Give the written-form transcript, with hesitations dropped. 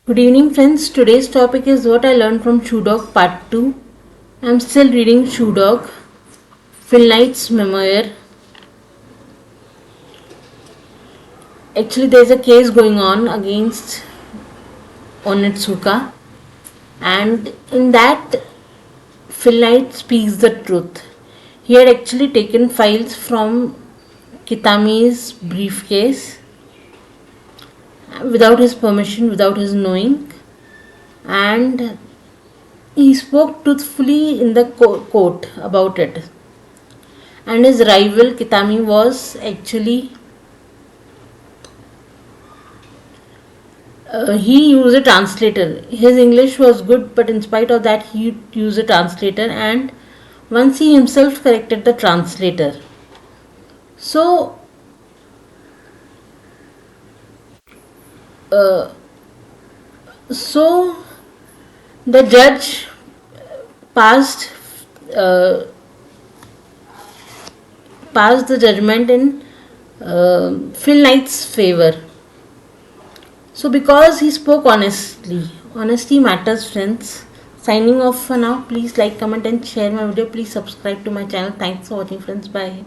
Good evening, friends. Today's topic is what I learned from Shoe Dog Part 2. I'm still reading Shoe Dog, Phil Knight's memoir. Actually, there's a case going on against Onitsuka, and in that, Phil Knight speaks the truth. He had actually taken files from Kitami's briefcase without his permission, without his knowing, and he spoke truthfully in the court about it. And his rival Kitami was actually he used a translator. His English was good, but in spite of that, he used a translator, and once he himself corrected the translator. So, uh, so the judge passed uh, passed the judgment in Phil Knight's favor. So, because he spoke honestly, honesty matters, friends. Signing off for now. Please like, comment, and share my video. Please subscribe to my channel. Thanks for watching, friends. Bye.